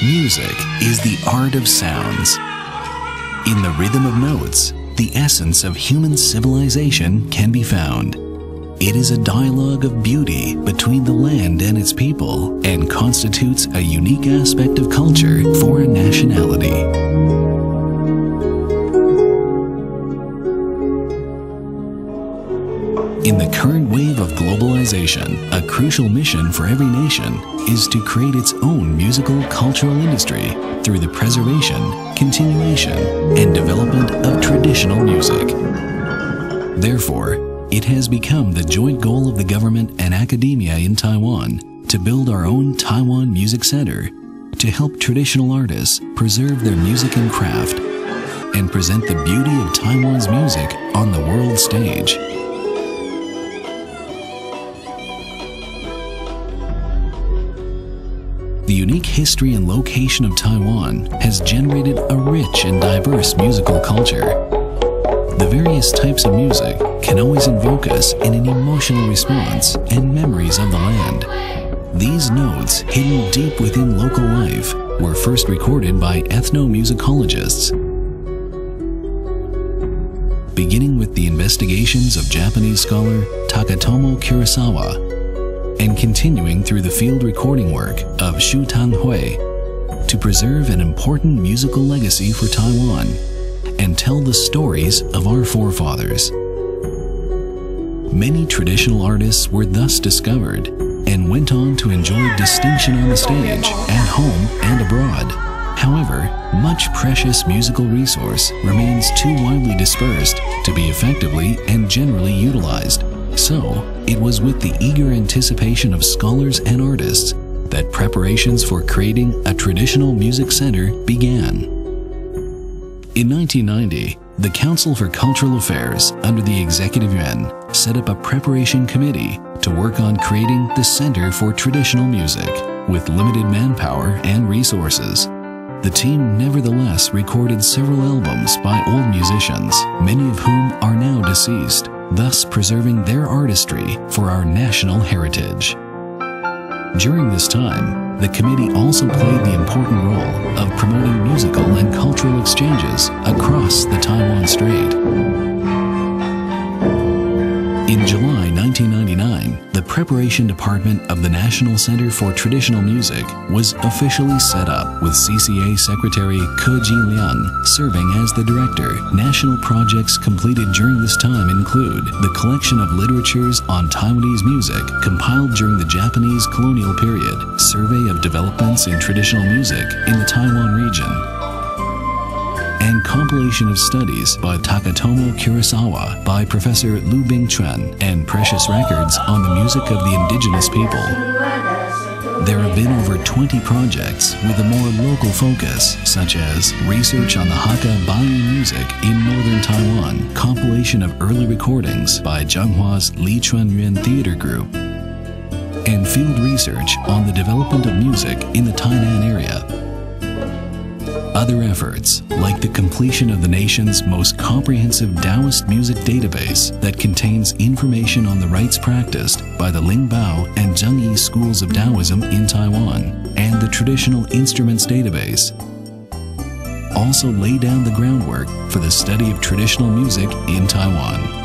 Music is the art of sounds. In the rhythm of notes, the essence of human civilization can be found. It is a dialogue of beauty between the land and its people and constitutes a unique aspect of culture for a nationality. In the current wave of globalization, a crucial mission for every nation is to create its own musical cultural industry through the preservation, continuation, and development of traditional music. Therefore, it has become the joint goal of the government and academia in Taiwan to build our own Taiwan Music Center to help traditional artists preserve their music and craft and present the beauty of Taiwan's music on the world stage. The unique history and location of Taiwan has generated a rich and diverse musical culture. The various types of music can always invoke us in an emotional response and memories of the land. These notes, hidden deep within local life, were first recorded by ethnomusicologists. Beginning with the investigations of Japanese scholar Takatomo Kurosawa, and continuing through the field recording work of Xu Tanghui to preserve an important musical legacy for Taiwan and tell the stories of our forefathers. Many traditional artists were thus discovered and went on to enjoy distinction on the stage, at home and abroad. However, much precious musical resource remains too widely dispersed to be effectively and generally utilized. So, it was with the eager anticipation of scholars and artists that preparations for creating a traditional music center began. In 1990, the Council for Cultural Affairs under the Executive Yuan set up a preparation committee to work on creating the Center for Traditional Music with limited manpower and resources. The team nevertheless recorded several albums by old musicians, many of whom are now deceased, thus preserving their artistry for our national heritage. During this time, the committee also played the important role of promoting musical and cultural exchanges across the Taiwan Strait. In July 1999, the Preparation Department of the National Center for Traditional Music was officially set up, with CCA Secretary Ke Ji-lian serving as the director. National projects completed during this time include the collection of literatures on Taiwanese music compiled during the Japanese colonial period, survey of developments in traditional music in the Taiwan region, and compilation of studies by Takatomo Kurosawa by Professor Lu Bingchuan, and precious records on the music of the indigenous people. There have been over 20 projects with a more local focus, such as research on the Hakka Baiyu music in northern Taiwan, compilation of early recordings by Zhenghua's Li Chuanyuan Theater Group, and field research on the development of music in the Tainan area. Other efforts, like the completion of the nation's most comprehensive Taoist music database that contains information on the rites practiced by the Lingbao and Zhengyi schools of Taoism in Taiwan, and the traditional instruments database, also lay down the groundwork for the study of traditional music in Taiwan.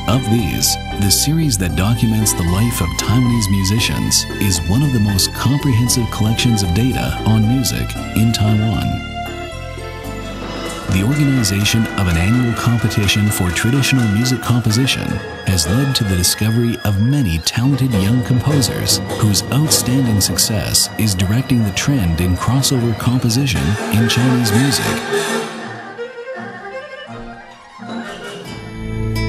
Of these, the series that documents the life of Taiwanese musicians is one of the most comprehensive collections of data on music in Taiwan. The organization of an annual competition for traditional music composition has led to the discovery of many talented young composers whose outstanding success is directing the trend in crossover composition in Chinese music.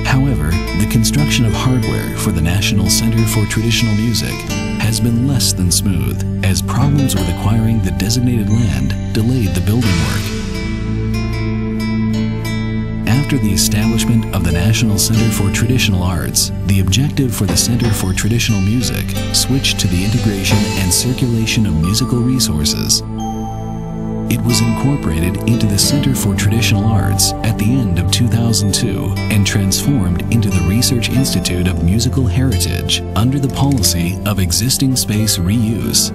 However, the construction of hardware for the National Center for Traditional Music has been less than smooth, as problems with acquiring the designated land delayed the building work. After the establishment of the National Center for Traditional Arts, the objective for the Center for Traditional Music switched to the integration and circulation of musical resources. It was incorporated into the Center for Traditional Arts at the end of 2002 and transformed into the Research Institute of Musical Heritage under the policy of existing space reuse.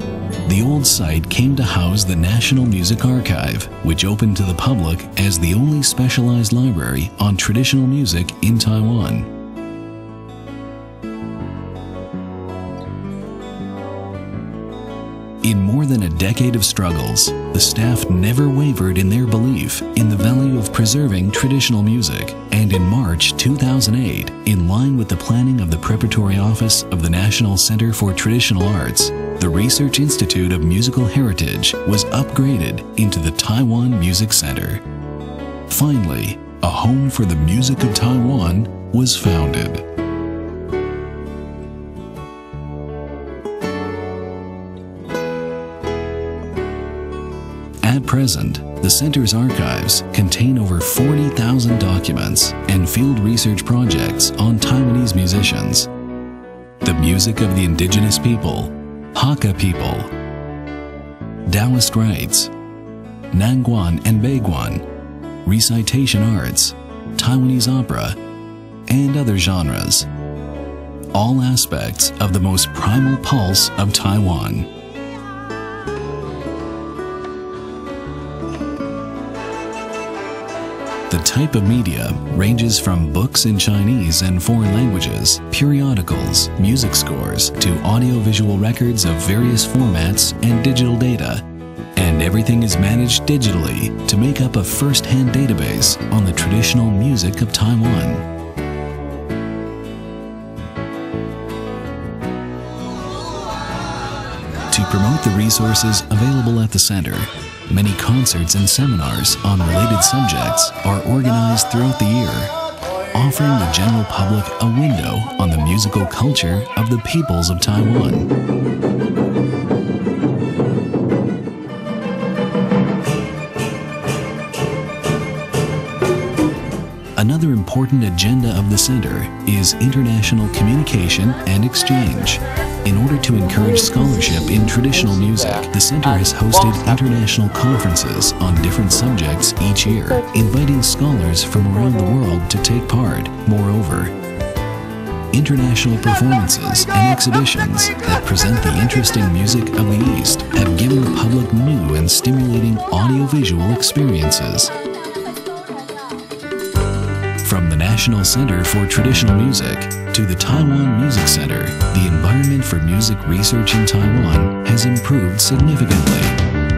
The old site came to house the National Music Archive, which opened to the public as the only specialized library on traditional music in Taiwan. In more than a decade of struggles, the staff never wavered in their belief in the value of preserving traditional music, and in March 2008, in line with the planning of the Preparatory Office of the National Center for Traditional Arts, the Research Institute of Musical Heritage was upgraded into the Taiwan Music Center. Finally, a home for the music of Taiwan was founded. At present, the Center's archives contain over 40,000 documents and field research projects on Taiwanese musicians, the music of the indigenous people, Hakka people, Taoist rites, Nanguan and Beiguan, recitation arts, Taiwanese opera, and other genres. All aspects of the most primal pulse of Taiwan. The type of media ranges from books in Chinese and foreign languages, periodicals, music scores, to audiovisual records of various formats and digital data. And everything is managed digitally to make up a first-hand database on the traditional music of Taiwan. To promote the resources available at the Center, many concerts and seminars on related subjects are organized throughout the year, offering the general public a window on the musical culture of the peoples of Taiwan. Another important agenda of the Center is international communication and exchange. In order to encourage scholarship in traditional music, the Center has hosted international conferences on different subjects each year, inviting scholars from around the world to take part. Moreover, international performances and exhibitions that present the interesting music of the East have given the public new and stimulating audiovisual experiences. From the National Center for Traditional Music to the Taiwan Music Center, the environment for music research in Taiwan has improved significantly.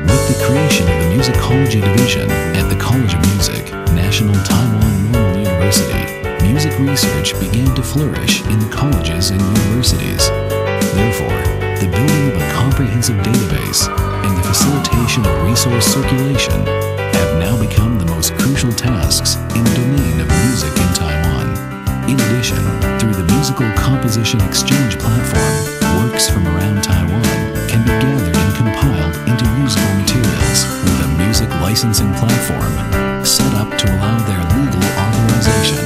With the creation of the Musicology Division at the College of Music, National Taiwan Normal University, music research began to flourish in the colleges and universities. Therefore, the building of a comprehensive database and the facilitation of resource circulation have now become the most crucial tasks in the domain of music in Taiwan. In addition, through the Musical Composition Exchange Platform, works from around Taiwan can be gathered and compiled into musical materials with a music licensing platform set up to allow their legal authorization.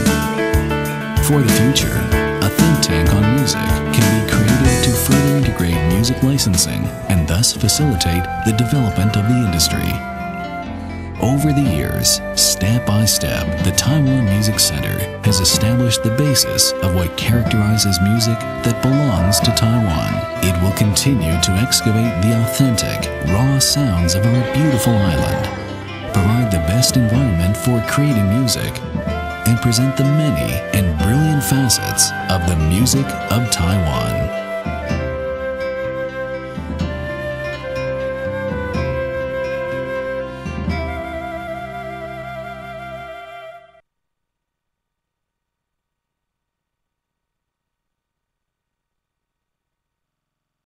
For the future, a think tank on music can be created to further integrate music licensing and thus facilitate the development of the industry. Over the years, step by step, the Taiwan Music Center has established the basis of what characterizes music that belongs to Taiwan. It will continue to excavate the authentic, raw sounds of our beautiful island, provide the best environment for creating music, and present the many and brilliant facets of the music of Taiwan.